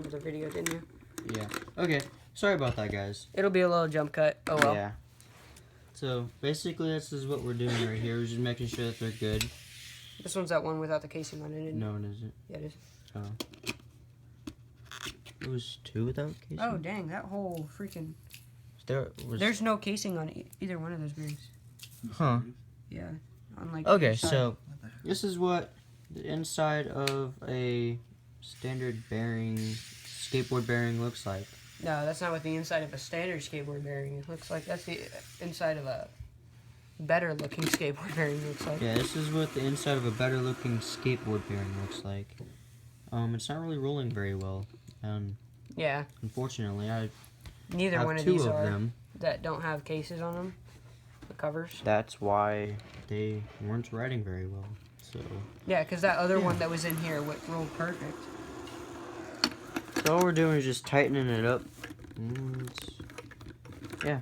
the video, didn't you? Yeah. Okay. Sorry about that, guys. It'll be a little jump cut. Oh well. Yeah. So basically, this is what we're doing right here. We're just making sure that they're good. This one's that one without the casing on it, isn't it? No, it isn't. Yeah, it is. Oh. It was 2 without casing. Oh dang, that whole freaking. There's There's no casing on either one of those bearings. Huh. Yeah. On like. Okay, each side. so this is what the inside of a standard bearing, skateboard bearing looks like. No, that's not what the inside of a standard skateboard bearing looks like. That's the inside of a better looking skateboard bearing looks like. Yeah, this is what the inside of a better looking skateboard bearing looks like. It's not really rolling very well, and Yeah. unfortunately, I Neither have one of 2 these of are them. that don't have cases on them. The covers. That's why they weren't riding very well. So Yeah, because that other one that was in here rolled perfect. all we're doing is just tightening it up. And yeah.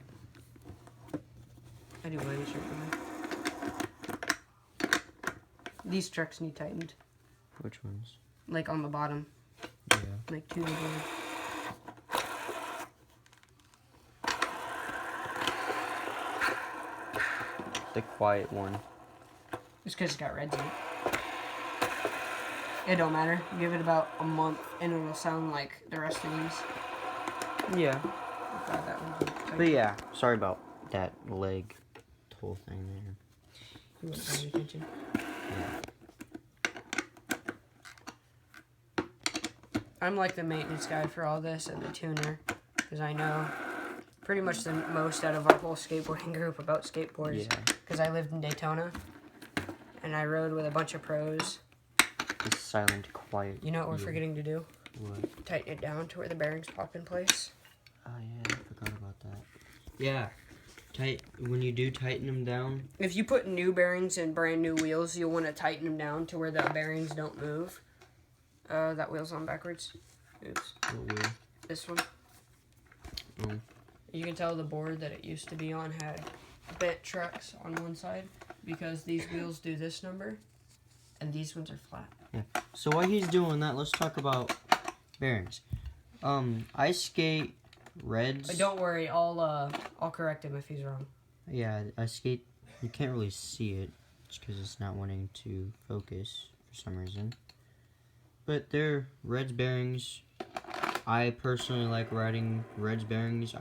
I do like this shirt. These trucks need tightened. Which ones? Like on the bottom. Yeah. Like 2 of them. The quiet one. Just because it's got reds in it. It don't matter. Give it about a month and it'll sound like the rest of these. Yeah. God, that one's tight. But yeah, sorry about that leg tool thing there. You wasn't paying attention. Yeah. I'm like the maintenance guy for all this and the tuner. Because I know pretty much the most out of our whole skateboarding group about skateboards. Yeah. Because I lived in Daytona. And I rode with a bunch of pros. The silent, quiet. You know what we're yeah. forgetting to do? What? Tighten it down to where the bearings pop in place. Oh yeah, I forgot about that. Yeah. When you do tighten them down. If you put new bearings in brand new wheels, you'll want to tighten them down to where the bearings don't move. That wheel's on backwards. Oops. What wheel? This one. Oh. You can tell the board that it used to be on had bent trucks on one side because these wheels do this number and these ones are flat. Yeah. So while he's doing that, let's talk about bearings. I skate reds. Don't worry, I'll correct him if he's wrong. Yeah, I skate. You can't really see it just because it's not wanting to focus for some reason. But they're Reds bearings. I personally like riding Reds bearings.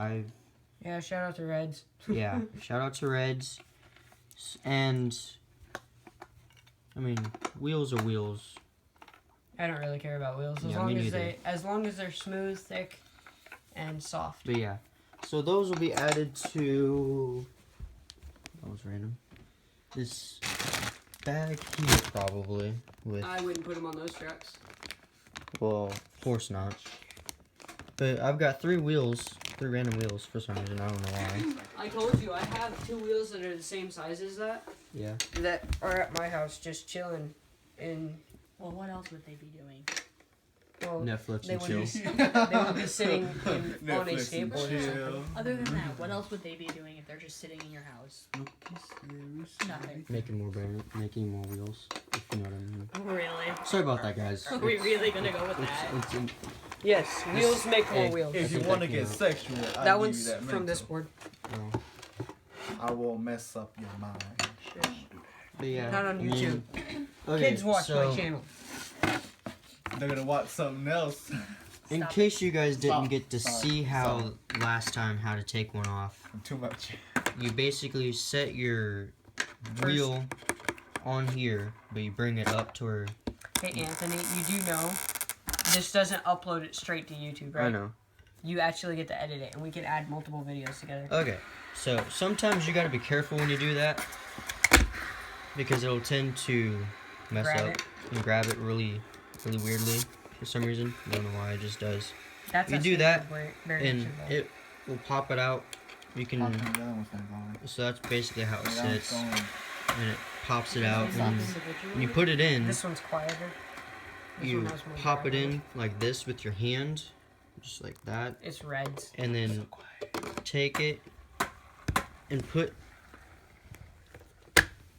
Yeah, shout out to Reds. Yeah, shout out to Reds. And I mean, wheels are wheels. I don't really care about wheels Yeah, me neither. as long as they're smooth, thick, and soft. But yeah, so those will be added to. That was random. This bag here probably with. I wouldn't put them on those trucks. Well, of course not. But I've got 3 random wheels for some reason. I don't know why. I told you, I have 2 wheels that are the same size as that. Yeah. That are at my house just chilling in... Well, what else would they be doing? Well, Netflix they and would chill. they would be sitting on a Netflix and skateboard or chill. something. Other than that, what else would they be doing if they're just sitting in your house? Nothing. Making more wheels. If you know what I mean. Really? Sorry about that, guys. Are we really gonna go with that? Yes, wheels make more Hey, wheels. If you think want to that get came sexual, I'll That give one's you that from this mental. board. Oh. I will mess up your mind. But yeah. Not on I mean, YouTube. okay, Kids watch so, my channel. They're gonna watch something else. In Stop. case you guys didn't Stop. get to Stop. see how Stop. last time how to take one off, Too much. you basically set your wheel on here, but you bring it up to where. Hey Anthony, you do know this doesn't upload it straight to YouTube, right? I know. You actually get to edit it, and we can add multiple videos together. Okay, so sometimes you gotta be careful when you do that because it'll tend to mess Grab up it. and grab it really weirdly for some reason. I don't know why, it just does. That's You a do that, variation, And though. it will pop it out. You can. Popping down with that going. So that's basically how it Yeah, that was sits, going. and it pops it out. Is And that when you put it in, This one's quieter. This you one has more pop it grab on in like this with your hand, just like that, It's Reds. and then take it and put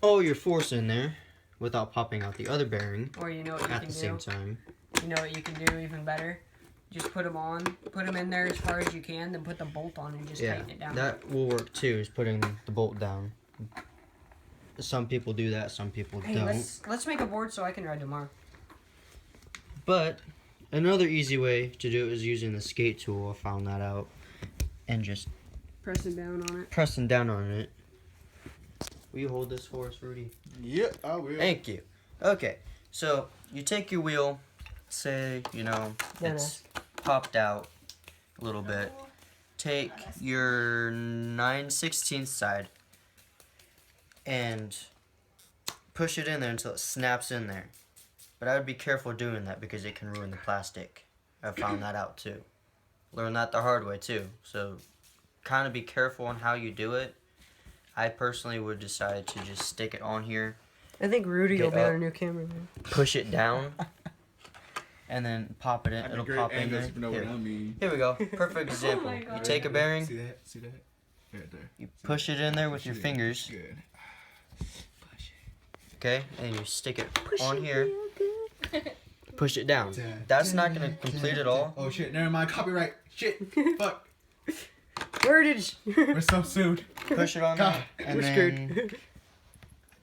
all your force in there without popping out the other bearing Or you know what you at can the do? same time. You know what you can do even better? just put them in there as far as you can, then put the bolt on and just Yeah, tighten it down. that will work too. Is putting the bolt down. Some people do that. Some people Hey, don't. let's make a board so I can ride tomorrow. But another easy way to do it is using the skate tool. I found that out, and just Pressing down on it. pressing down on it. Will you hold this for us, Rudy? Yep, I will. Thank you. Okay, so you take your wheel, say, it's popped out a little bit. Take your 9/16 side and push it in there until it snaps in there. But I would be careful doing that because it can ruin the plastic. I found that out too. Learned that the hard way too. So kind of be careful on how you do it. I personally would decide to just stick it on here, I think Rudy Get will be up. our new cameraman. push it down, and then pop it in. That'd be It'll great pop in angles there. if you know what I mean. Here we go. Perfect example. my You God. take a bearing, See that? See that? Right there. you push it in there with your Good. fingers, Good. okay, and you stick it on here. Push it down. That's not gonna complete it all. Oh shit! Never mind. Copyright. Shit. Fuck. Wordage. We're so sued. Push it on God, there, and we're then screwed.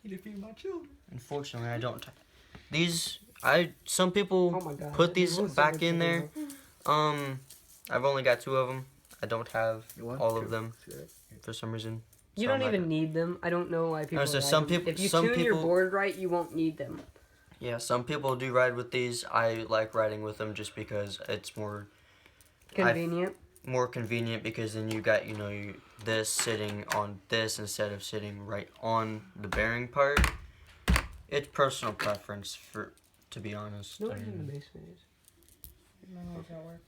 You defeat my children. unfortunately I don't. Some people Oh my god. put these It was so back much in there. fun. I've only got 2 of them. I don't have You want all to? of them for some reason. You So don't I'm not even need them. I don't know why people. so ride some them. people- If you some tune your people- board right, you won't need them. Yeah, some people do ride with these. I like riding with them just because it's more Convenient. convenient because then you got this sitting on this instead of sitting right on the bearing part. It's personal preference to be honest. Nobody's in the basement. Is.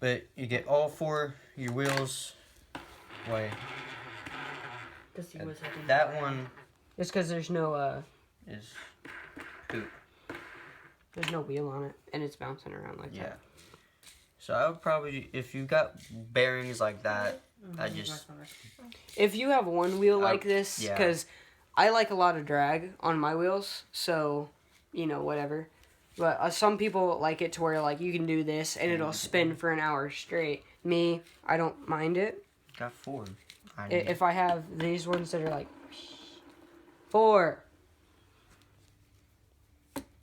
But you get all 4 your wheels. Wait, that one It's because there's no is there's no wheel on it, and it's bouncing around like yeah. that. So I would probably, if you got bearings like that, I just If you have one wheel like this, yeah. because I like a lot of drag on my wheels, so whatever. But some people like it to where like you can do this and it'll spin for an hour straight. Me, I don't mind it. got 4. If I have these ones that are like 4.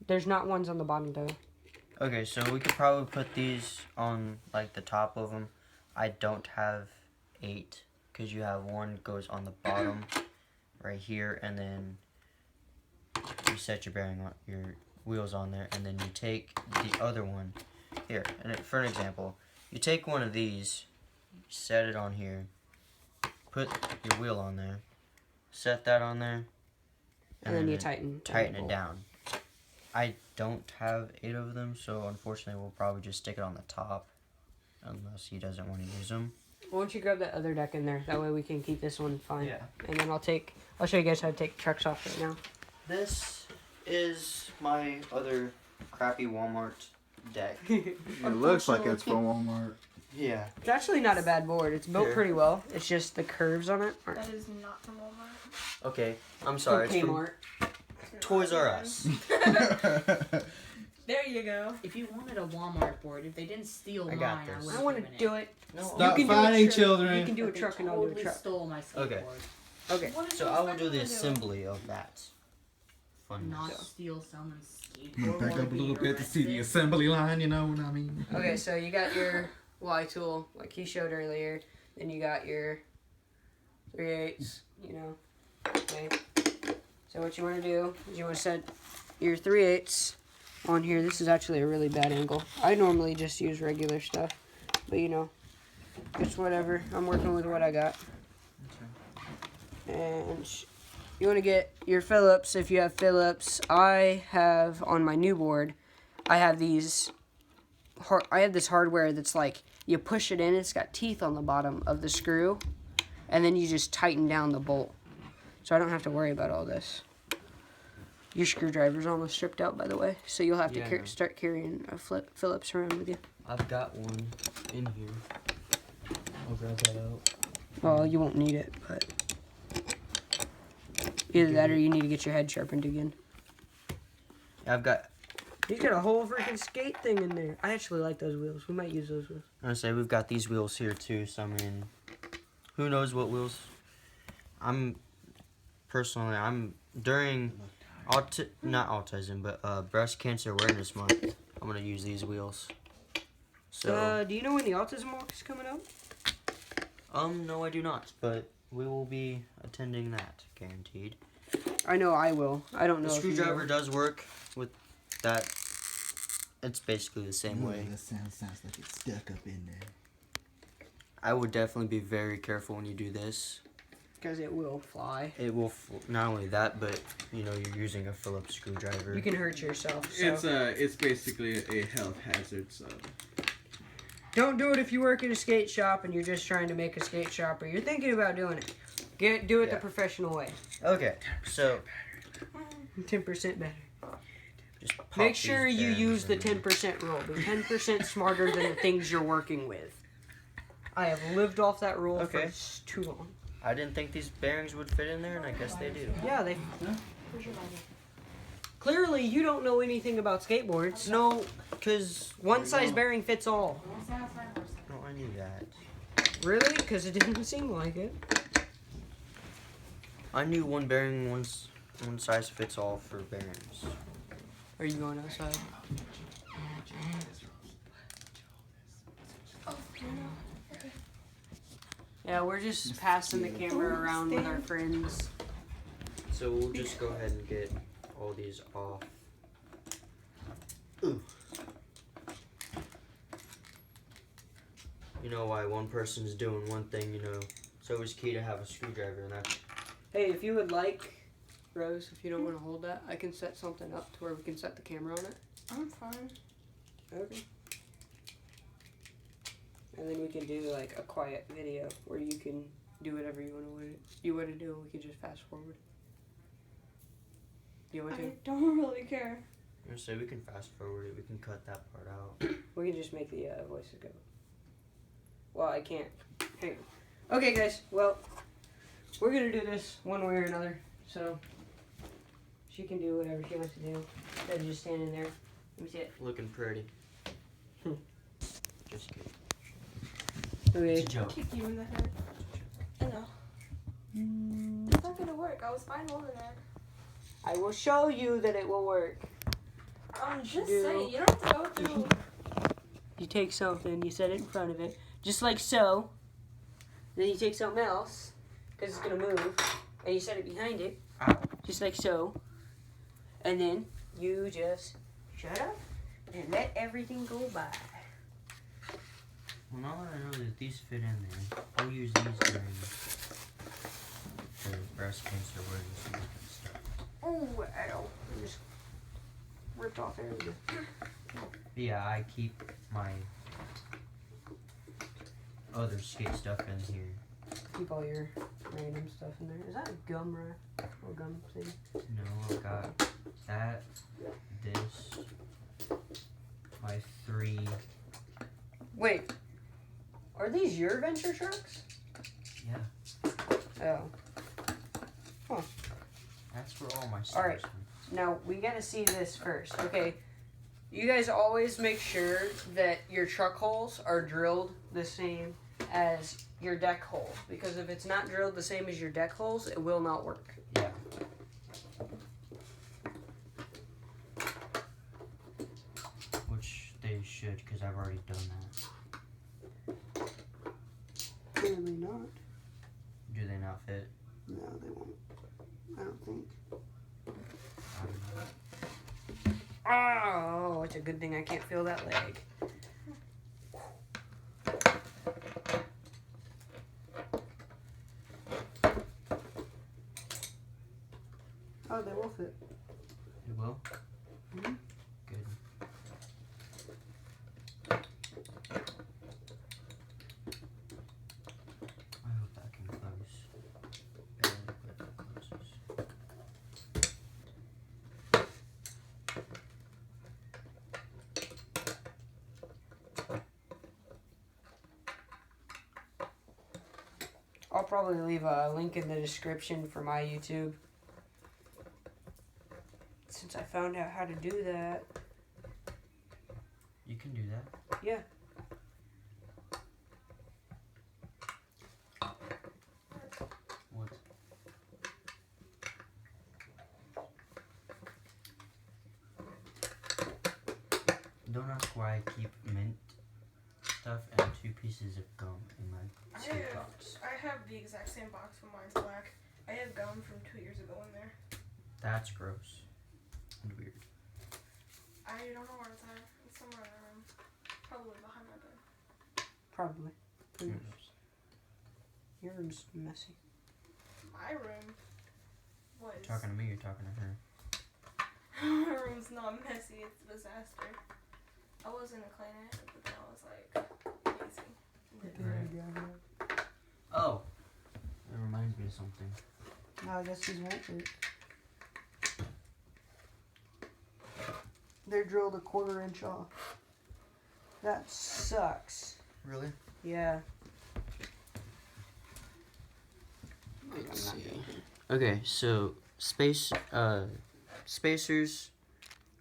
There's not ones on the bottom though. Okay, so we could probably put these on like the top of them. I don't have 8 because you have one goes on the bottom right here, and then you set your bearing on your wheels on there, and then you take the other one here. And for an example, you take one of these, set it on here, put your wheel on there, set that on there, And then you tighten it down. I don't have 8 of them, so unfortunately we'll probably just stick it on the top, unless he doesn't want to use them. Why don't you grab that other deck in there? That way we can keep this one fine. Yeah. And then I'll show you guys how to take trucks off right now. This is my other crappy Walmart deck. It looks like it's from Walmart. Yeah. It's actually not a bad board. It's built Here. pretty well. It's just the curves on it aren't. That is not from Walmart. Okay, I'm sorry. It's from Kmart. Toys R Us. There you go. If you wanted a Walmart board, if they didn't steal I mine, got I this. would I want to do it. No. Stop can do a fighting, truck. children. You can do a But they truck and I'll do a totally truck. stole my skateboard. Okay. Okay. So I will do the assembly of that. Fun. Not So. steal someone's skateboard. Back or up a be little bit to see the arrested. assembly line, you know what I mean? Okay, so you got your Y tool, like he showed earlier. Then you got your 3/8, Okay. So what you want to do is you want to set your 3/8 on here. This is actually a really bad angle. I normally just use regular stuff, but just whatever. I'm working with what I got. And you want to get your Phillips if you have Phillips. I have on my new board, I have this hardware that's like you push it in, it's got teeth on the bottom of the screw, and then you just tighten down the bolt. So I don't have to worry about all this. Your screwdriver's almost stripped out, by the way, so you'll have Yeah, I to know. start carrying a Phillips around with you. I've got one in here. I'll grab that out. Well, you won't need it, but either that or you need to get your head sharpened again. I've got He's got a whole freaking skate thing in there. I actually like those wheels. We might use those wheels. I say we've got these wheels here too. So I mean, who knows what wheels? I'm during not autism, but Breast Cancer Awareness Month. I'm gonna use these wheels. So do you know when the autism walk is coming up? no, I do not. But we will be attending that, guaranteed. I know I will. I don't know. The if you screwdriver will. does work with that. It's basically the same way. That sounds like it's stuck up in there. I would definitely be very careful when you do this. Because it will fly. It will not only that, but you know you're using a Phillips screwdriver. You can hurt yourself. So. It's basically a health hazard. So Don't do it if you work at a skate shop and you're just trying to make a skate shop or you're thinking about doing it. Do it the professional way. Okay, so 10% better. just pop Make sure these you bearings use the in. 10% rule. Be 10% smarter than the things you're working with. I have lived off that rule Okay. for too long. I didn't think these bearings would fit in there, and I guess they do. Yeah, they. Clearly, you don't know anything about skateboards. No, because One size bearing fits all. no, I knew that. Really? Because it didn't seem like it. I knew one bearing, one size fits all for bearings. Are you going outside? Yeah, we're just passing the camera around with our friends. So we'll just go ahead and get all these off. Ooh. You know why one person's doing one thing, you know, it's always key to have a screwdriver, and that's Hey, if you would like, Rose, if you don't want to hold that, I can set something up to where we can set the camera on it. I'm fine. Okay. And then we can do like a quiet video where you can do whatever you want to do. We can just fast forward. You want to? I don't really care. I'm gonna say we can fast forward it, we can cut that part out. We can just make the voices go. Well, I can't. Hang on. Okay, guys. Well, we're gonna do this one way or another. So she can do whatever she wants to do instead of just standing there. Let me see it. Looking pretty. Just kidding. Okay. It's a joke. Kick you in the head. I know. It's not gonna work. I was fine holding it. I will show you that it will work. I'm just Do- saying, you don't have to go through. You take something, you set it in front of it, just like so. Then you take something else, because it's going to move, and you set it behind it, Ow. just like so. And then you just shut up and let everything go by. Well, now that I know that these fit in there, I'll use these during the breast cancer awareness and stuff. Oh, ow. I just ripped off everything. But yeah, I keep my other skate stuff in here. Keep all your random stuff in there. Is that a gum wrap or gum thing? No, I've got that, this, my 3. Wait, are these your adventure trucks? Yeah, Oh. that's where all my stuff Alright. is from. Now, we gotta see this first, okay? You guys always make sure that your truck holes are drilled the same as your deck holes. Because if it's not drilled the same as your deck holes, it will not work. Yeah. Which they should, because I've already done that. Clearly not. Do they not fit? No, they won't. I don't think. I don't know. Oh, it's a good thing I can't feel that leg. Oh, they will fit. It will? Mhm. Good. I hope that can close. Barely, but it closes. I'll probably leave a link in the description for my YouTube. Since I found out how to do that. Yeah. What? Don't ask why I keep mint stuff and 2 pieces of gum in my skate box. I have the exact same box, but mine's black. I have gum from 2 years ago in there. That's gross and weird. I don't know where it's at. It's somewhere in the room. Probably behind my bed. Probably. Who Your knows? room's messy. My room was. You're talking to me, you're talking to her. My room's not messy. It's a disaster. I wasn't a clean it, but then I was like, lazy. Oh! That reminds me of something. No, I guess these won't work. They're drilled a 1/4 inch off. That sucks. Really? Yeah. Let's see. Okay, so spacers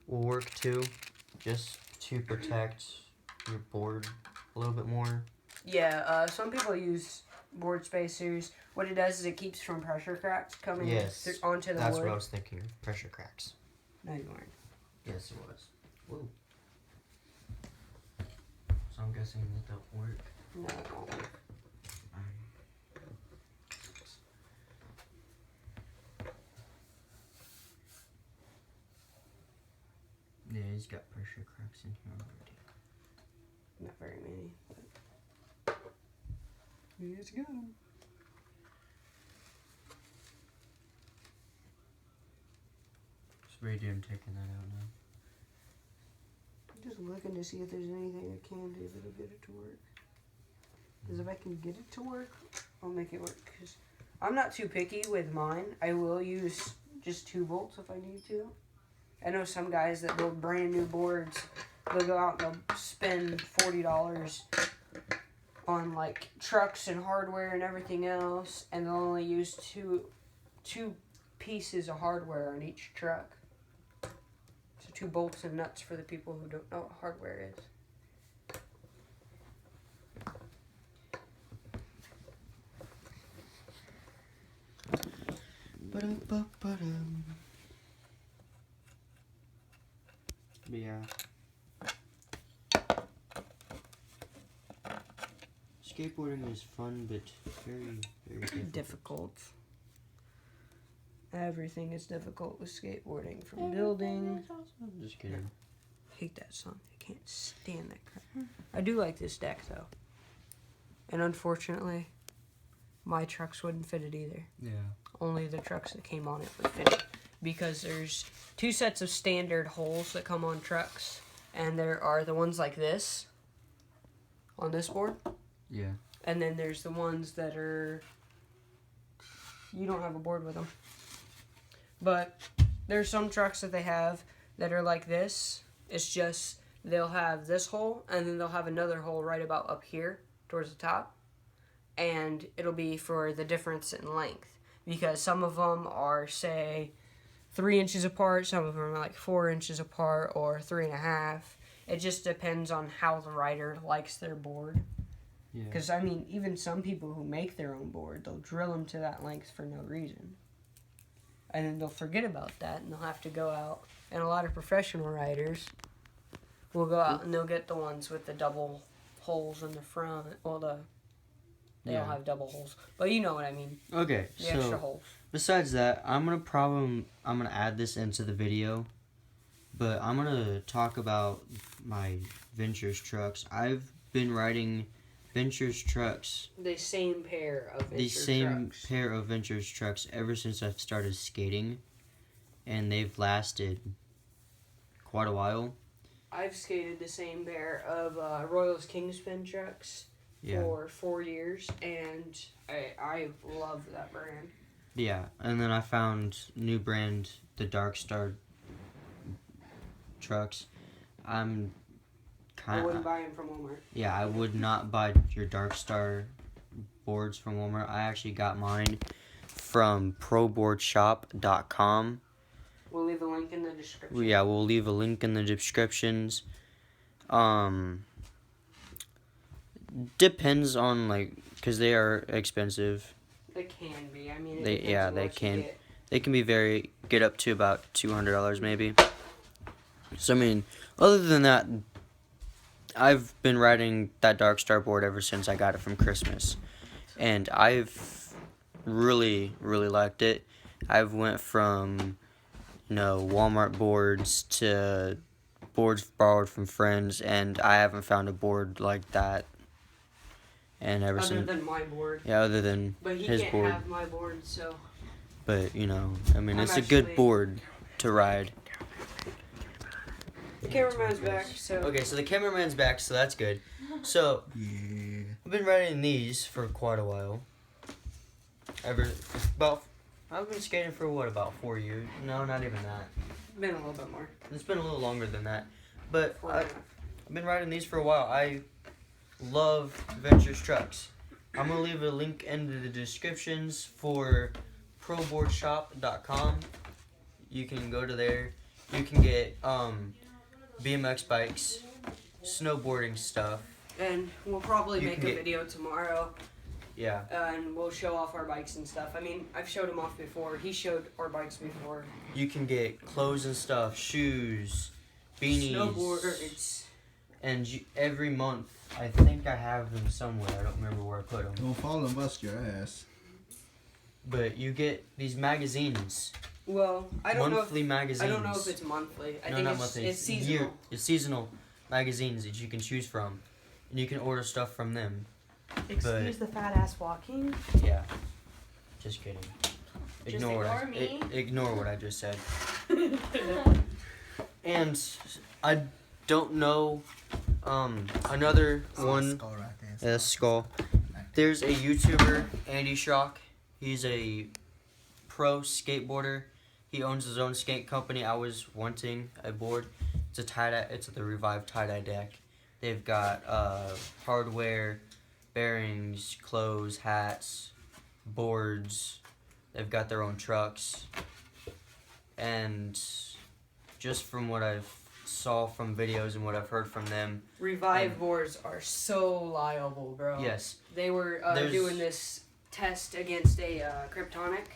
will work too, just to protect your board a little bit more. Yeah, some people use board spacers. What it does is it keeps from pressure cracks coming onto the That's wood. what I was thinking. Pressure cracks. No, you weren't. Yes, it was. Whoa. So I'm guessing that don't work. No, it won't work. Yeah, he's got pressure cracks in here already. Not very many. But he's got them. So what are you doing taking that out now? Just looking to see if there's anything I can do that'll get it to work. Because if I can get it to work, I'll make it work. Because I'm not too picky with mine. I will use just 2 bolts if I need to. I know some guys that build brand new boards, they'll go out and they'll spend $40 on like trucks and hardware and everything else, and they'll only use two pieces of hardware on each truck. So 2 bolts and nuts for the people who don't know what hardware is. But yeah. Skateboarding is fun, but very, very difficult. Difficult. Everything is difficult with skateboarding, from building. I'm just kidding. Hate that song. I can't stand that crap. I do like this deck though. And unfortunately, my trucks wouldn't fit it either. Yeah. Only the trucks that came on it would fit it. Because there's 2 sets of standard holes that come on trucks. And there are the ones like this on this board. Yeah. And then there's the ones that are, you don't have a board with them. But there's some trucks that they have that are like this. It's just, they'll have this hole, and then they'll have another hole right about up here towards the top. And it'll be for the difference in length. Because some of them are, say, 3 inches apart. Some of them are like 4 inches apart or 3.5. It just depends on how the rider likes their board. Yeah. Because, I mean, even some people who make their own board, they'll drill them to that length for no reason. And then they'll forget about that, and they'll have to go out. And a lot of professional riders will go out and they'll get the ones with the double holes in the front. Well, they all have double holes. But you know what I mean. Okay, The extra so holes. besides that, I'm gonna add this into the video, but I'm gonna talk about my Ventures trucks. I've been riding Ventures trucks, The same pair of the same pair of Ventures trucks ever since I've started skating, and they've lasted quite a while. I've skated the same pair of Royals Kingspin trucks for 4 years, and I love that brand. Yeah, and then I found new brand, the Dark Star trucks. I wouldn't buy them from Walmart. Yeah, I would not buy your Dark Star boards from Walmart. I actually got mine from proboardshop.com. We'll leave a link in the description. Yeah, we'll leave a link in the descriptions. Depends on like, cause they are expensive. They can be. I mean, it They- depends yeah, on they what you can. get. They can be get up to about $200 maybe. So I mean, other than that, I've been riding that Dark Star board ever since I got it from Christmas, and I've really liked it. I've went from Walmart boards to boards borrowed from friends, and I haven't found a board like that. And ever Other since, than my board. yeah, other than But he his can't board. have my board, so. But I mean, I'm it's a good actually- board to ride. The cameraman's back, so. Okay, so the cameraman's back, so that's good. So Yeah. I've been riding these for quite a while. I've been skating for about 4 years. No, not even that. Been a little bit more. It's been a little longer than that. But 4.5. I've been riding these for a while. I love Ventures trucks. I'm gonna leave a link in the descriptions for proboardshop.com. You can go to there. You can get BMX bikes, snowboarding stuff. And we'll probably You make can a get- video tomorrow, Yeah. and we'll show off our bikes and stuff. I mean, I've showed him off before. He showed our bikes before. You can get clothes and stuff, shoes, beanies, Snowboards. and every month I think I have them somewhere. I don't remember where I put them. Don't fall and bust your ass. But you get these magazines, Well, I don't monthly know. magazines. I don't know if it's monthly. I no, think not it's, monthly. it's seasonal. It's seasonal magazines that you can choose from, and you can order stuff from them. Excuse the fat ass walking. Yeah, just kidding. ignore me. Ignore what I just said. And I don't know. Another one. Skull right there. A skull. There's a YouTuber, Andy Shock. He's a pro skateboarder. He owns his own skate company. I was wanting a board. It's a tie-dye. It's the Revive tie-dye deck. They've got hardware, bearings, clothes, hats, boards. They've got their own trucks. And just from what I've saw from videos and what I've heard from them, Revive boards are so liable, bro. yes, They were There's- doing this test against a Kryptonic,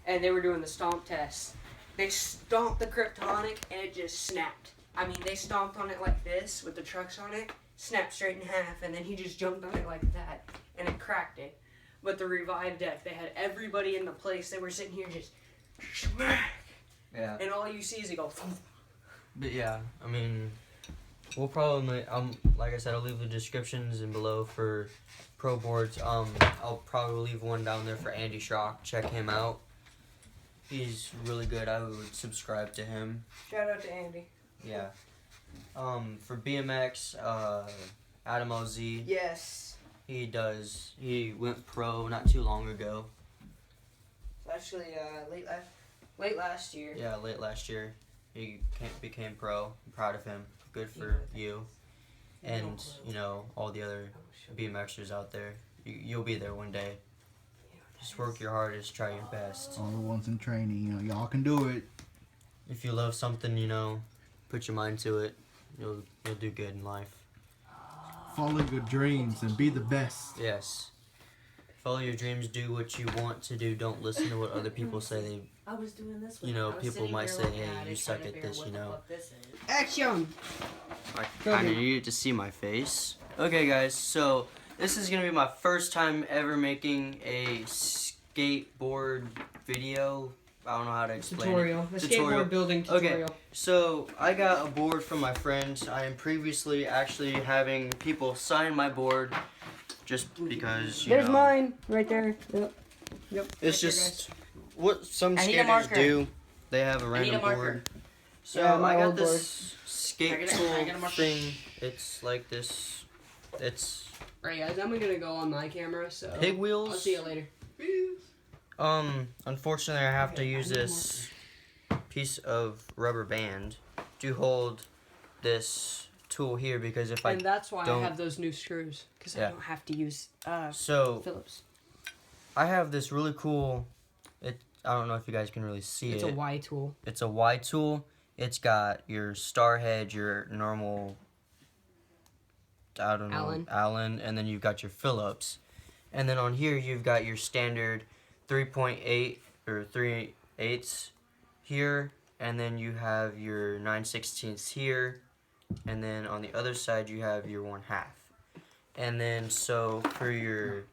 and they were doing the stomp test. They stomped the Kryptonic, and it just snapped. I mean, they stomped on it like this with the trucks on it, snapped straight in half, and then he just jumped on it like that, and it cracked it. But the Revive deck, they had everybody in the place. They were sitting here just smack, yeah. and all you see is it go. Thump. But yeah, I mean, we'll probably, like I said, I'll leave the descriptions in below for pro boards. I'll probably leave one down there for Andy Shock. Check him out. He's really good. I would subscribe to him. Shout out to Andy. Yeah. For BMX, Adam LZ, Yes. he went pro not too long ago. Actually, late last year. Yeah, late last year. He became pro. I'm proud of him. Good for you. And, all the other BMXers out there. You'll be there one day. Just work your hardest, try your best. All the ones in training, y'all can do it. If you love something, put your mind to it. You'll do good in life. Follow your dreams and be the best. Yes. Follow your dreams, do what you want to do. Don't listen to what other people say. I was doing this. People might say, hey, you suck at this, Action! I kind of needed to see my face. Okay, guys, so this is going to be my first time ever making a skateboard video. I don't know how to explain Tutorial. it. The skateboard building tutorial. Okay, so I got a board from my friends. I am previously actually having people sign my board just because, There's mine right there. Yep. It's Right there, just what some I need a skaters marker. do. They have a need random a marker. board. So Yeah, I my got old board. this skate I tool get a marker. thing. It's like this. It's Alright, guys, I'm gonna go on my camera, so. pig wheels. I'll see you later. Unfortunately, I have to Okay, use I need a this piece of rubber band to hold this tool here because if And that's why don't- I have those new screws, because Yeah. I don't have to use so Phillips. I have this really cool. I don't know if you guys can really see It's it. a Y tool. It's a Y tool. It's got your star head, your normal I don't know, Allen, and then you've got your Phillips. And then on here, you've got your standard 3.8 or 3/8 here, and then you have your 9/16 here, and then on the other side, you have your 1/2. And then, so for your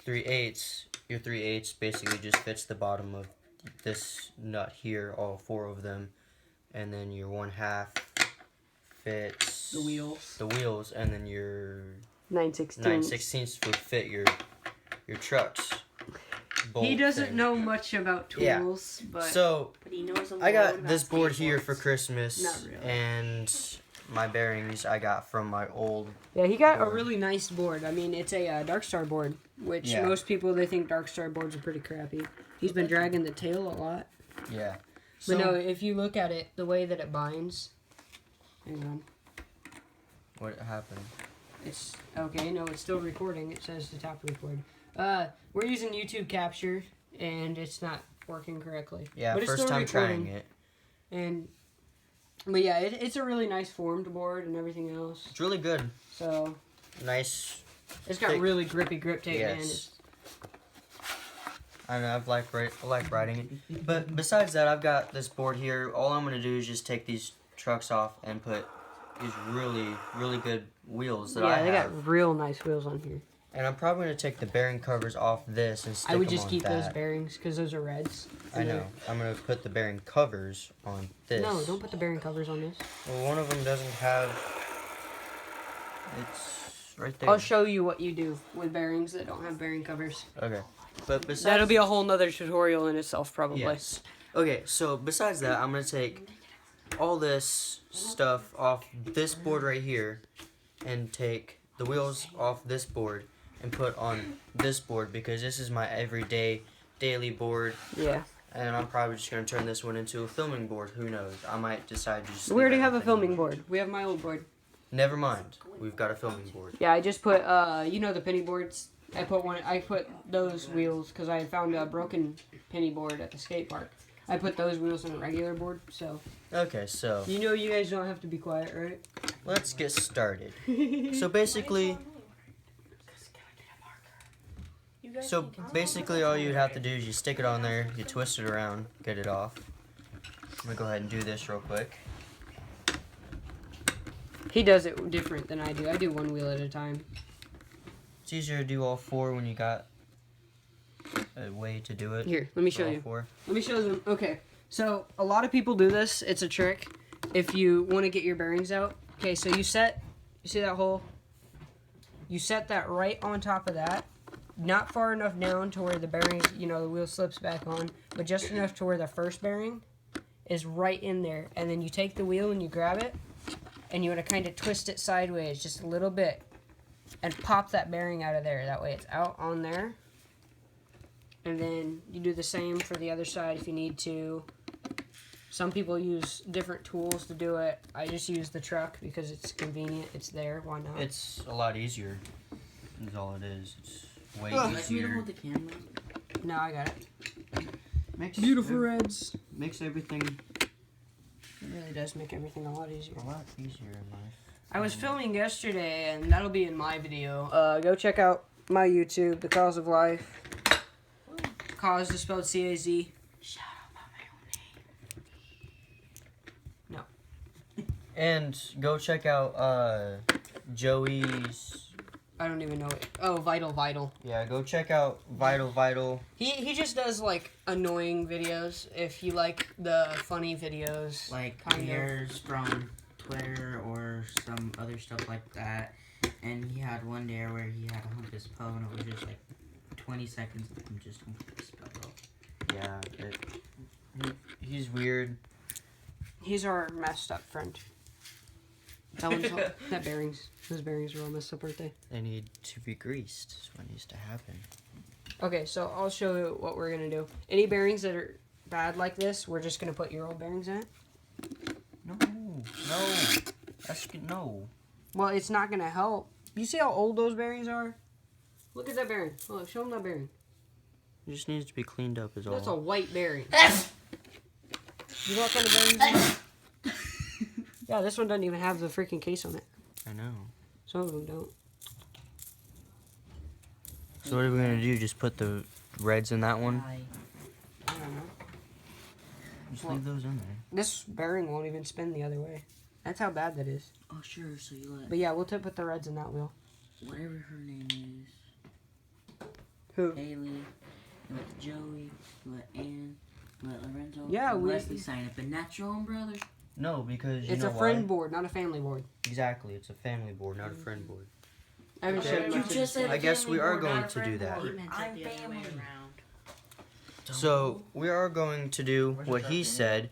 3/8, your 3/8 basically just fits the bottom of this nut here, all 4 of them. And then your 1/2 fits The wheels. The wheels, and then your 9/16. 9/16 would fit your trucks. He doesn't thing. know much about tools, but So But he knows a I lot got about this board here for skateboards. Christmas, Not really. and my bearings I got from my old. yeah, he got a board. really nice board. I mean, it's a Dark Star board, which Yeah. most people they think Dark Star boards are pretty crappy. He's been dragging the tail a lot. Yeah. But no, if you look at it, the way that it binds, hang on, What happened? it's okay. No, it's still recording. It says to tap record. We're using YouTube Capture, and it's not working correctly. Yeah, but it's first still time recording. trying it. But yeah, it's a really nice formed board and everything else. It's really good. So Nice. it's got Thick. really grippy grip tape, man. Yes. I know, I like riding it. But besides that, I've got this board here. All I'm going to do is just take these trucks off and put these really, really good wheels that I Yeah, they have. got real nice wheels on here. And I'm probably going to take the bearing covers off this and stick I would them just on keep that. those bearings because those are reds. I know. I'm going to put the bearing covers on this. No, don't put the bearing covers on this. Well, one of them doesn't have... It's right there. I'll show you what you do with bearings that don't have bearing covers. Okay. But besides... That'll be a whole nother tutorial in itself, probably. Yes. Okay, so besides that, I'm going to take all this stuff off this board right here and take the wheels off this board and put on this board because this is my everyday, daily board. Yeah. And I'm probably just going to turn this one into a filming board. Who knows? I might decide to just... We already leave have a everything filming on. board. We have my old board. Never mind. We've got a filming board. Yeah, I just put, you know the penny boards? I put those wheels because I had found a broken penny board at the skate park. I put those wheels on a regular board, so. Okay, so You know you guys don't have to be quiet, right? let's get started. So basically... So basically all you'd have to do is you stick it on there, you twist it around, get it off. I'm gonna go ahead and do this real quick. He does it different than I do. I do one wheel at a time. It's easier to do all 4 when you got a way to do it. Here, let me for show all you. 4. Let me show them. Okay, so a lot of people do this. It's a trick. If you want to get your bearings out. Okay, so you see that hole? You set that right on top of that. Not far enough down to where the bearings, the wheel slips back on, but just enough to where the first bearing is right in there. And then you take the wheel and you grab it, and you want to kind of twist it sideways just a little bit, and pop that bearing out of there. That way it's out on there. And then you do the same for the other side if you need to. Some people use different tools to do it. I just use the truck because it's convenient. It's there. Why not? It's a lot easier. Is all it is. It's way Like me to easier. hold the camera. No, I got it. Makes reds. Makes everything It really does make everything a lot easier. a lot easier in life. I was filming yesterday, and that'll be in my video. Go check out my YouTube, The Cause of Life. Cause is spelled C-A-Z. Shout out by my own name. And go check out Joey's. I don't even know it. Oh, Vital. Yeah, go check out Vital. He just does, like, annoying videos. If you like the funny videos. Like kind of. videos from Twitter or some other stuff like that. And he had one there where he had to hump his toe, and it was just like 20 seconds of him just humping his toe. Yeah, he's weird. He's our messed up friend. That one's all, those bearings are all messed up, aren't they? They need to be greased. Is what needs to happen. Okay, so I'll show you what we're gonna do. Any bearings that are bad like this, we're just gonna put your old bearings in it. No. That's good. No. Well, it's not gonna help. You see how old those bearings are? Look at that bearing. Look, show them that bearing. It just needs to be cleaned up. Is all. That's a white bearing. You know what kind of bearings? Yeah, this one doesn't even have the freaking case on it. I I know. Some of them don't. So what are we gonna do? Just put the reds in that one? I I don't know. Just leave those in there. This bearing won't even spin the other way. That's how bad that is. Oh sure, so you let But yeah, we'll put the reds in that wheel. whatever her name is, Who? Haley, you let Joey, you let Ann, you let Lorenzo, Yeah, and we- Leslie sign up, and that's your own brother. No, because you It's know a friend why? board, not a family board. Exactly, it's a family board, not a friend board. I haven't Okay. said You much. just said I guess family we are board, going not a to do friend that. He board. meant it I'm the other way family. around. So we are going to do what he said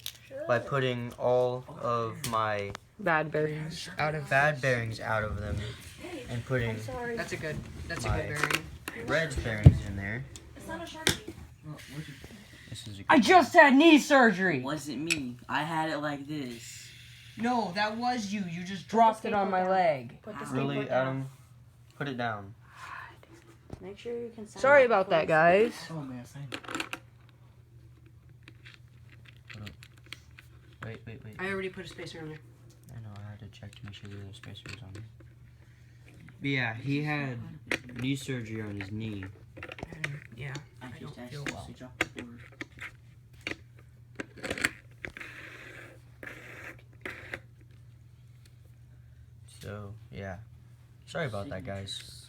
by putting all of my Bad bearings out of. bad bearings out of them and putting That's a good My- bearing. red bearings in there. It's not a Sharpie. This is a I just had knee surgery. Wasn't me. I had it like this. No, that was you. You just dropped it on my leg. Put the really, skateboard down. Adam. Put it down. Make sure you can sign Sorry it about that, before guys. Oh man, sign it. Wait. I already put a spacer on there. I know. I had to check to make sure the spacer was on there. But yeah, he had knee surgery on his knee. Yeah. I don't just feel accidentally well. dropped the board. So yeah. Sorry about that, guys.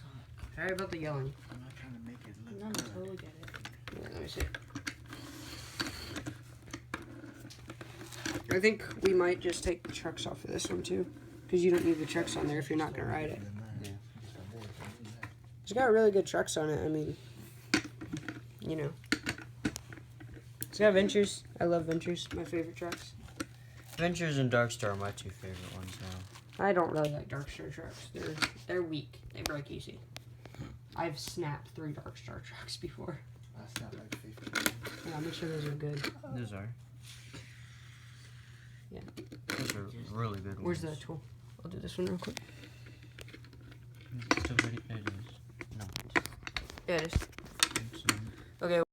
Sorry about the yelling. I'm not trying to make it look No, I good. totally get it. Yeah, let me see. I think we might just take the trucks off of this one too, because you don't need the trucks on there if you're not gonna ride it. Yeah. It's got really good trucks on it. I mean, you know, it's got Ventures. I love Ventures. My favorite trucks. Ventures and Darkstar are my two favorite ones now. I don't really like Darkstar trucks. They're weak. They break easy. I've snapped 3 Darkstar trucks before. That's not like 50. Yeah, make sure those are good. Those are. Yeah. Those are really good ones. Where's the tool? I'll do this one real quick. Still ready? It is. No. Yeah, it is. It's, Okay.